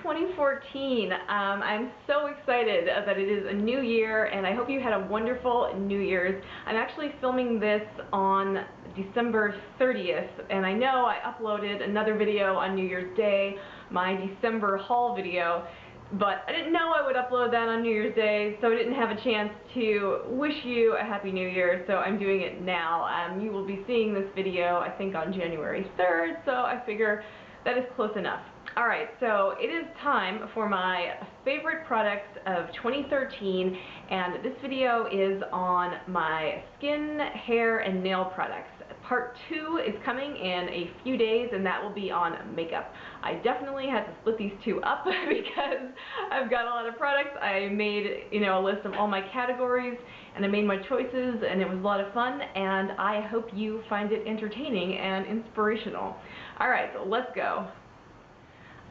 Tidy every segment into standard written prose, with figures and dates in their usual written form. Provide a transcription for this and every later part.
2014. I'm so excited that it is a new year, and I hope you had a wonderful New Year's. I'm actually filming this on December 30th, and I know I uploaded another video on New Year's Day, my December haul video, but I didn't know I would upload that on New Year's Day, so I didn't have a chance to wish you a Happy New Year, so I'm doing it now. You will be seeing this video, I think, on January 3rd, so I figure that is close enough. Alright, so it is time for my favorite products of 2013, and this video is on my skin, hair, and nail products. Part 2 is coming in a few days, and that will be on makeup. I definitely had to split these two up because I've got a lot of products. I made, a list of all my categories, and I made my choices, and it was a lot of fun, and I hope you find it entertaining and inspirational. Alright, so let's go.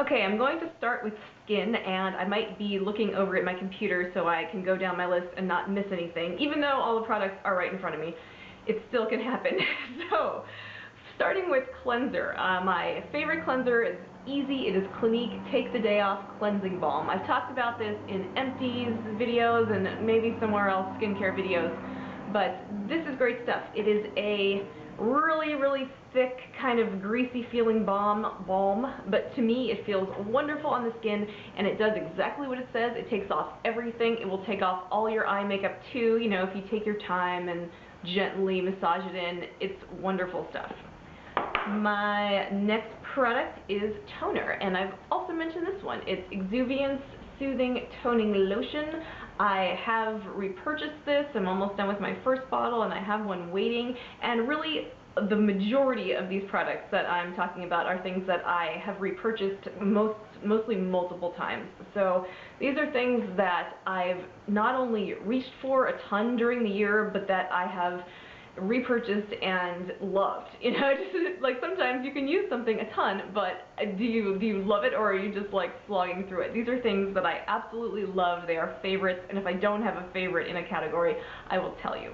Okay, I'm going to start with skin, and I might be looking over at my computer so I can go down my list and not miss anything. Even though all the products are right in front of me, it still can happen. So, starting with cleanser. My favorite cleanser is easy. It is Clinique Take the Day Off Cleansing Balm. I've talked about this in empties videos and maybe somewhere else skincare videos, but this is great stuff. It is a really thick, kind of greasy feeling balm, but to me it feels wonderful on the skin, and it does exactly what it says. It takes off everything. It will take off all your eye makeup too, if you take your time and gently massage it in. It's wonderful stuff. My next product is toner, and I've also mentioned this one. It's Exuviance Soothing Toning Lotion. I have repurchased this. I'm almost done with my first bottle, and I have one waiting, and really the majority of these products that I'm talking about are things that I have repurchased mostly multiple times. So these are things that I've not only reached for a ton during the year, but that I have repurchased and loved. Just like sometimes you can use something a ton, but do you love it, or are you just like slogging through it? These are things that I absolutely love. They are favorites, and if I don't have a favorite in a category, I will tell you.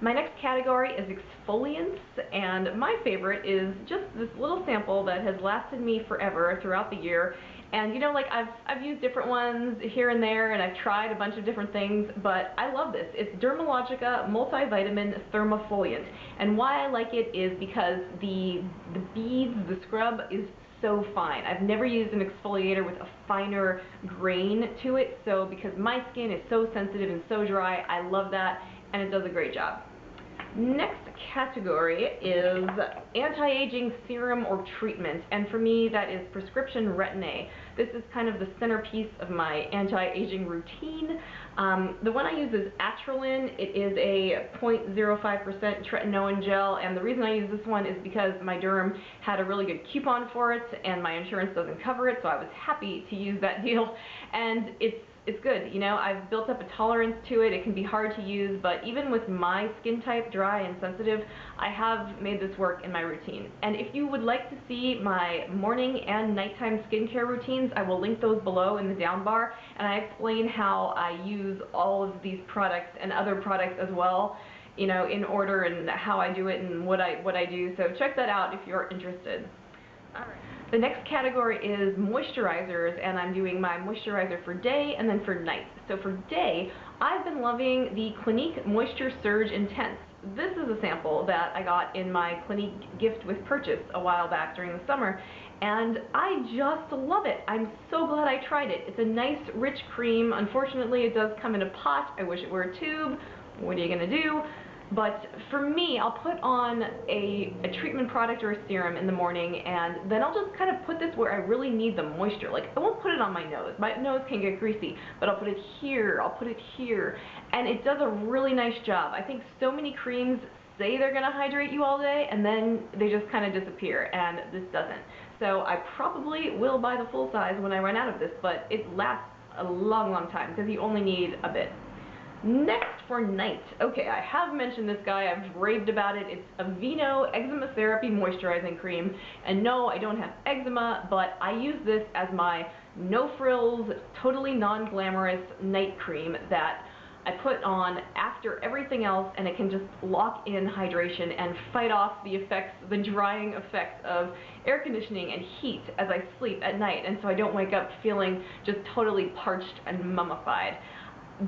My next category is exfoliants, and my favorite is just this little sample that has lasted me forever throughout the year. And I've used different ones here and there, and I've tried a bunch of different things, but I love this. It's Dermalogica Multivitamin Thermofoliant, and why I like it is because the beads, the scrub is so fine. I've never used an exfoliator with a finer grain to it, so because my skin is so sensitive and so dry, I love that, and it does a great job. Next category is anti-aging serum or treatment, and for me that is prescription Retin-A. This is kind of the centerpiece of my anti-aging routine. The one I use is Atralin. It is a 0.05% tretinoin gel, and the reason I use this one is because my derm had a really good coupon for it, and my insurance doesn't cover it, so I was happy to use that deal, and it's good. I've built up a tolerance to it. It can be hard to use, but even with my skin type, dry and sensitive, I have made this work in my routine. And if you would like to see my morning and nighttime skincare routines, I will link those below in the down bar, and I explain how I use all of these products and other products as well, in order, and how I do it and what I do. So check that out if you're interested. Alright. The next category is moisturizers, and I'm doing my moisturizer for day and then for night. So for day, I've been loving the Clinique Moisture Surge Intense. This is a sample that I got in my Clinique gift with purchase a while back during the summer, and I just love it. I'm so glad I tried it. It's a nice, rich cream. Unfortunately, it does come in a pot. I wish it were a tube. What are you gonna do? But for me, I'll put on a treatment product or a serum in the morning, and then I'll just kind of put this where I really need the moisture. Like, I won't put it on my nose. My nose can get greasy, but I'll put it here, I'll put it here, and it does a really nice job. I think so many creams say they're going to hydrate you all day, and then they just kind of disappear, and this doesn't. So I probably will buy the full size when I run out of this, but it lasts a long time, because you only need a bit. Next for night. Okay, I have mentioned this guy. I've raved about it. It's Aveeno Eczema Therapy Moisturizing Cream. And no, I don't have eczema, but I use this as my no-frills, totally non-glamorous night cream that I put on after everything else, and it can just lock in hydration and fight off the effects, the drying effects of air conditioning and heat as I sleep at night, and so I don't wake up feeling just totally parched and mummified.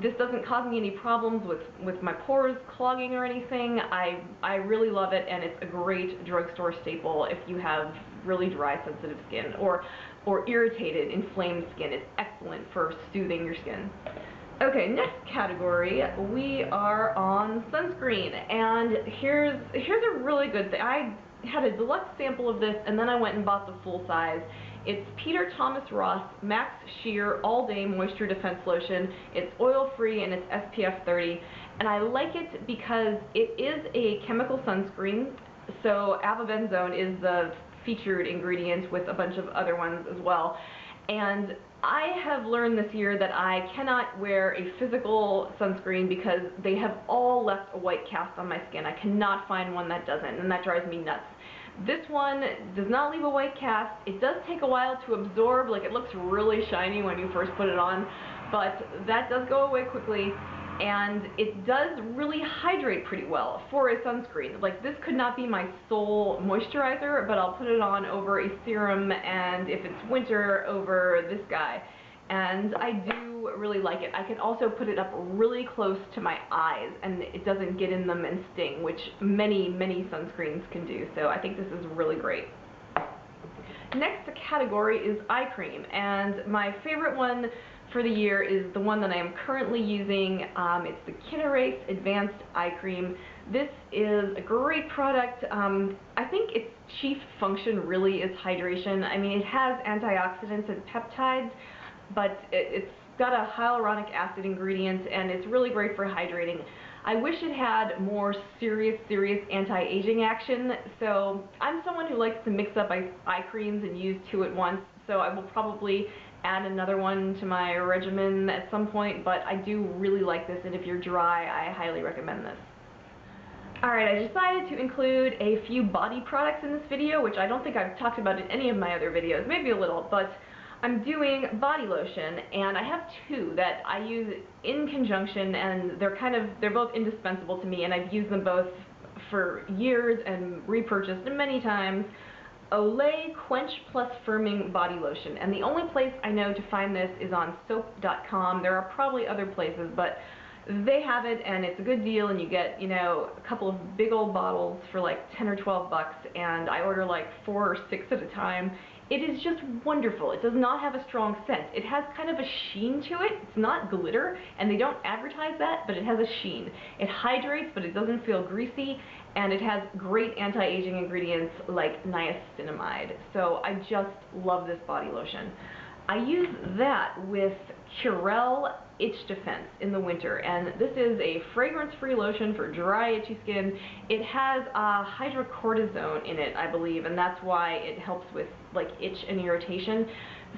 This doesn't cause me any problems with my pores clogging or anything. I really love it, and it's a great drugstore staple if you have really dry, sensitive skin or irritated, inflamed skin. It's excellent for soothing your skin. Okay, next category, we are on sunscreen, and here's a really good thing. I had a deluxe sample of this, and then I went and bought the full size. It's Peter Thomas Ross Max Sheer All Day Moisture Defense Lotion. It's oil-free and it's SPF 30, and I like it because it is a chemical sunscreen, so avobenzone is the featured ingredient with a bunch of other ones as well. And I have learned this year that I cannot wear a physical sunscreen because they have all left a white cast on my skin. I cannot find one that doesn't, and that drives me nuts. This one does not leave a white cast. It does take a while to absorb, like it looks really shiny when you first put it on, but that does go away quickly, and it does really hydrate pretty well for a sunscreen. Like, this could not be my sole moisturizer, but I'll put it on over a serum, and if it's winter, over this guy. And I do really like it. I can also put it up really close to my eyes, and it doesn't get in them and sting, which many sunscreens can do. So I think this is really great. Next category is eye cream, and my favorite one for the year is the one that I am currently using. It's the Kinerace Advanced Eye Cream. This is a great product. I think its chief function really is hydration. I mean, it has antioxidants and peptides, but it's got a hyaluronic acid ingredient, and it's really great for hydrating. I wish it had more serious anti-aging action, so I'm someone who likes to mix up eye creams and use two at once, so I will probably add another one to my regimen at some point, but I do really like this, and if you're dry, I highly recommend this. Alright, I decided to include a few body products in this video, which I don't think I've talked about in any of my other videos, maybe a little, but I'm doing body lotion, and I have two that I use in conjunction, and they're both indispensable to me, and I've used them both for years and repurchased many times. Olay Quench Plus Firming Body Lotion, and the only place I know to find this is on soap.com. There are probably other places, but they have it, and it's a good deal, and you get, you know, a couple of big old bottles for like 10 or 12 bucks, and I order like 4 or 6 at a time. It is just wonderful. It does not have a strong scent. It has kind of a sheen to it. It's not glitter, and they don't advertise that, but it has a sheen. It hydrates, but it doesn't feel greasy, and it has great anti-aging ingredients like niacinamide. So I just love this body lotion. I use that with Curel Itch Defense in the winter, and this is a fragrance-free lotion for dry, itchy skin. It has hydrocortisone in it, I believe, and that's why it helps with like itch and irritation.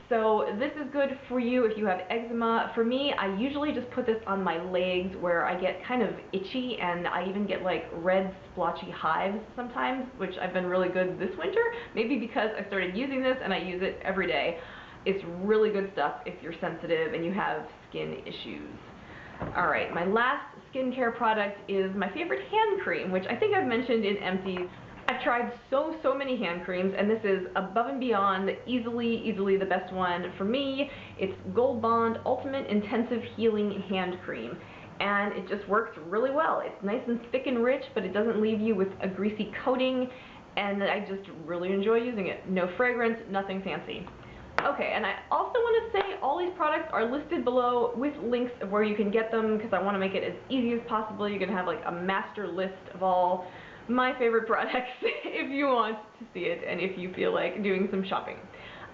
So this is good for you if you have eczema. For me, I usually just put this on my legs where I get kind of itchy, and I even get like red splotchy hives sometimes, which I've been really good this winter, maybe because I started using this and I use it every day. It's really good stuff if you're sensitive and you have skin issues. Alright, my last skincare product is my favorite hand cream, which I think I've mentioned in empties. I've tried so many hand creams, and this is above and beyond easily the best one for me. It's Gold Bond Ultimate Intensive Healing Hand Cream, and it just works really well. It's nice and thick and rich, but it doesn't leave you with a greasy coating, and I just really enjoy using it. No fragrance, nothing fancy. Okay, and I also want to say all these products are listed below with links of where you can get them, because I want to make it as easy as possible. You can have like a master list of all my favorite products if you want to see it and if you feel like doing some shopping.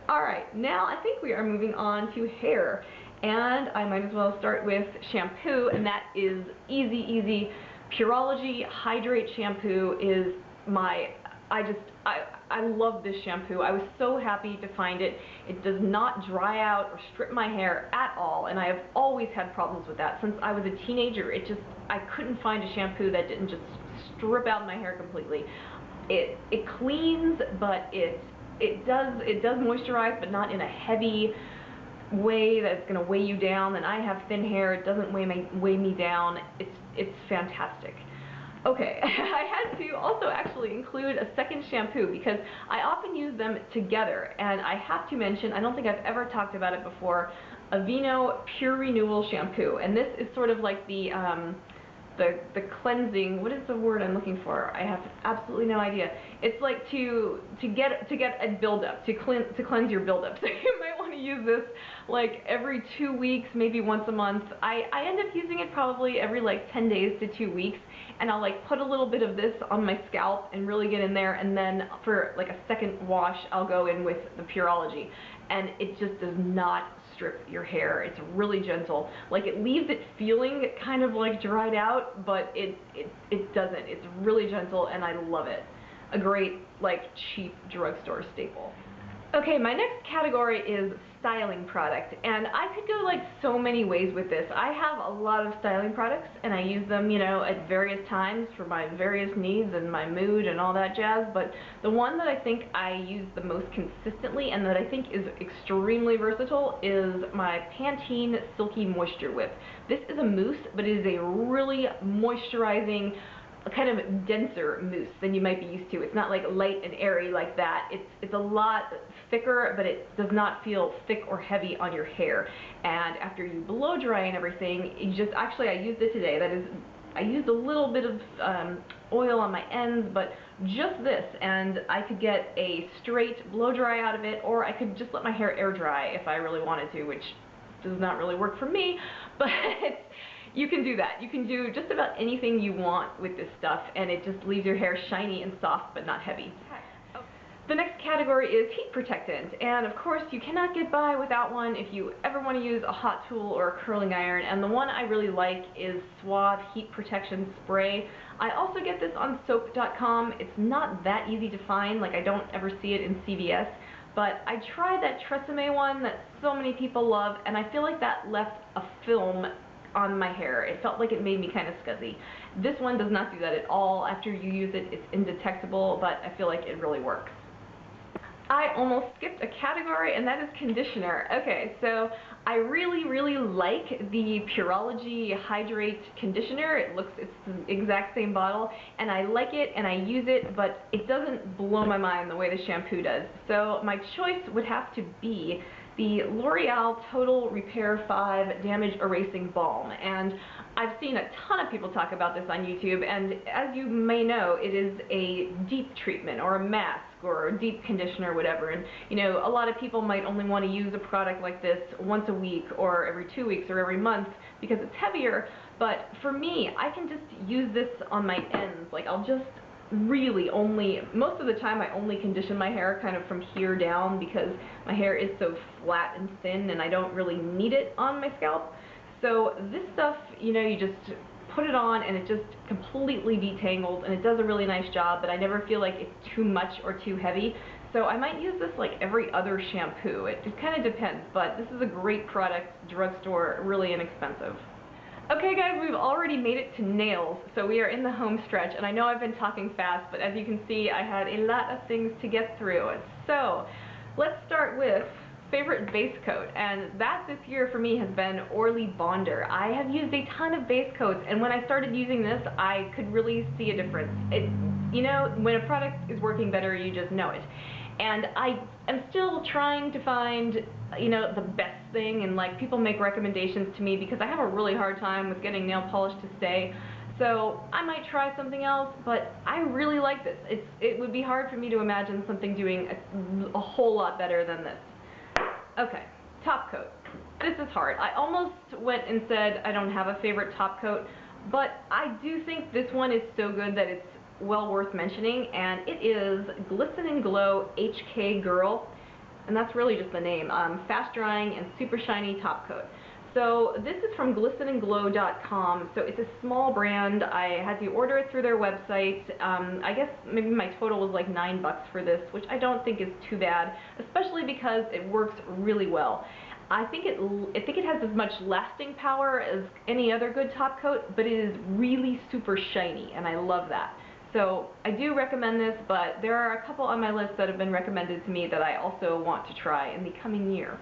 Alright, now I think we are moving on to hair, and I might as well start with shampoo, and that is easy. Pureology Hydrate Shampoo is my, I love this shampoo. I was so happy to find it. It does not dry out or strip my hair at all, and I have always had problems with that since I was a teenager. I couldn't find a shampoo that didn't just strip out my hair completely. It cleans, but it does moisturize, but not in a heavy, way that's going to weigh you down, and I have thin hair. It doesn't weigh me down. It's fantastic. Okay, I had to also actually include a second shampoo because I often use them together, and I have to mention, I don't think I've ever talked about it before, Aveeno Pure Renewal Shampoo, and this is sort of like the cleansing, what is the word I'm looking for? I have absolutely no idea. It's like to get a buildup, to cleanse your buildup. So you might want to use this like every 2 weeks, maybe once a month. I end up using it probably every like 10 days to 2 weeks, and I'll like put a little bit of this on my scalp and really get in there, and then for like a second wash I'll go in with the Pureology, and it just does not strip your hair. It's really gentle. Like, it leaves it feeling kind of like dried out, but it doesn't. It's really gentle, and I love it. A great, like, cheap drugstore staple. Okay, my next category is styling product, and I could go like so many ways with this. I have a lot of styling products, and I use them, you know, at various times for my various needs and my mood and all that jazz, but the one that I think I use the most consistently and that I think is extremely versatile is my Pantene Silky Moisture Whip. This is a mousse, but it is a really moisturizing, a kind of denser mousse than you might be used to. It's not like light and airy like that. It's a lot thicker, but it does not feel thick or heavy on your hair. And after you blow dry and everything, you just, actually I used it today. That is, I used a little bit of oil on my ends, but just this, and I could get a straight blow dry out of it, or I could just let my hair air dry if I really wanted to, which does not really work for me, but you can do that. You can do just about anything you want with this stuff, and it just leaves your hair shiny and soft, but not heavy. The next category is heat protectant, and of course you cannot get by without one if you ever want to use a hot tool or a curling iron, and the one I really like is Suave Heat Protection Spray. I also get this on soap.com. It's not that easy to find, like I don't ever see it in CVS, but I tried that Retin-A one that so many people love, and I feel like that left a film on my hair. It felt like it made me kind of scuzzy. This one does not do that at all. After you use it, it's indetectable, but I feel like it really works. I almost skipped a category, and that is conditioner. Okay, so I really like the Pureology Hydrate Conditioner. It's the exact same bottle, and I like it and I use it, but it doesn't blow my mind the way the shampoo does. So my choice would have to be the L'Oreal Total Repair 5 Damage Erasing Balm, and I've seen a ton of people talk about this on YouTube, and as you may know, it is a deep treatment or a mask or a deep conditioner, whatever, and you know, a lot of people might only want to use a product like this once a week or every 2 weeks or every month because it's heavier, but for me, I can just use this on my ends. Like, I'll just really only, most of the time I only condition my hair kind of from here down because my hair is so flat and thin and I don't really need it on my scalp. So this stuff, you know, you just put it on and it just completely detangles, and it does a really nice job, but I never feel like it's too much or too heavy. So I might use this like every other shampoo. It kind of depends, but this is a great product, drugstore, really inexpensive. Okay guys, we've already made it to nails, so we are in the home stretch, and I know I've been talking fast, but as you can see, I had a lot of things to get through. So, let's start with favorite base coat, and that this year for me has been Orly Bonder. I have used a ton of base coats, and when I started using this, I could really see a difference. You know, when a product is working better, you just know it. And I am still trying to find, you know, the best thing, and like, people make recommendations to me because I have a really hard time with getting nail polish to stay. So I might try something else, but I really like this. It would be hard for me to imagine something doing a whole lot better than this. Okay, top coat. This is hard. I almost went and said I don't have a favorite top coat, but I do think this one is so good that it's well worth mentioning, and it is Glisten and Glow HK Girl, and that's really just the name. Fast drying and super shiny top coat. So this is from glistenandglow.com, so it's a small brand. I had to order it through their website. I guess maybe my total was like $9 for this, which I don't think is too bad, especially because it works really well. I think it has as much lasting power as any other good top coat, but it is really super shiny, and I love that. So I do recommend this, but there are a couple on my list that have been recommended to me that I also want to try in the coming year.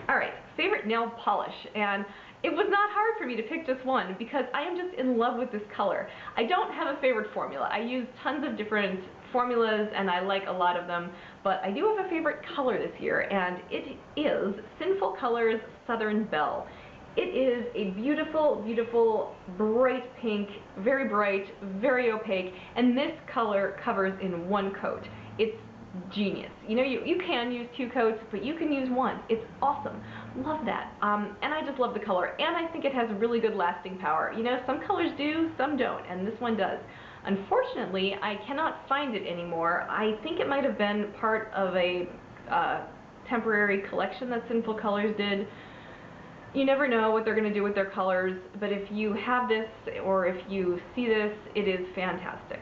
Alright, favorite nail polish, and it was not hard for me to pick just one because I am just in love with this color. I don't have a favorite formula. I use tons of different formulas and I like a lot of them, but I do have a favorite color this year, and it is Sinful Colors Southern Belle. It is a beautiful, beautiful, bright pink, very bright, very opaque, and this color covers in one coat. It's genius. You know, you can use 2 coats, but you can use 1. It's awesome. Love that. And I just love the color, and I think it has really good lasting power. You know, some colors do, some don't, and this one does. Unfortunately, I cannot find it anymore. I think it might have been part of a temporary collection that Sinful Colors did. You never know what they're going to do with their colors, but if you have this or if you see this, it is fantastic.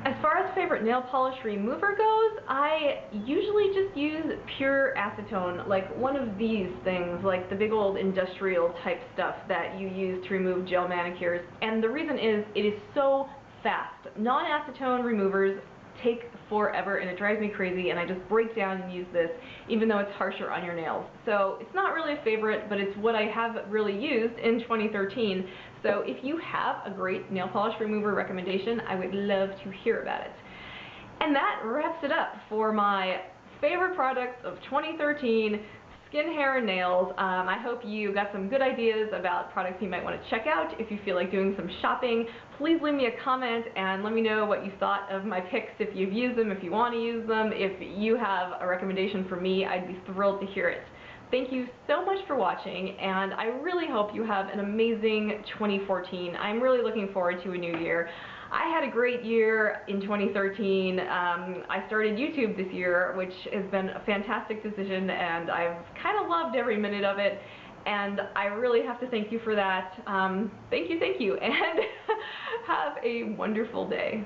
As far as favorite nail polish remover goes, I usually just use Pure Acetone, like one of these things, like the big old industrial type stuff that you use to remove gel manicures. And the reason is, it is so fast. Non-acetone removers take forever and it drives me crazy, and I just break down and use this even though it's harsher on your nails. So it's not really a favorite, but it's what I have really used in 2013. So if you have a great nail polish remover recommendation, I would love to hear about it. And that wraps it up for my favorite products of 2013, skin, hair, and nails. I hope you got some good ideas about products you might want to check out. If you feel like doing some shopping, please leave me a comment and let me know what you thought of my picks, if you've used them, if you want to use them. If you have a recommendation for me, I'd be thrilled to hear it. Thank you so much for watching, and I really hope you have an amazing 2014. I'm really looking forward to a new year. I had a great year in 2013. I started YouTube this year, which has been a fantastic decision, and I've kind of loved every minute of it, and I really have to thank you for that. Thank you, and have a wonderful day.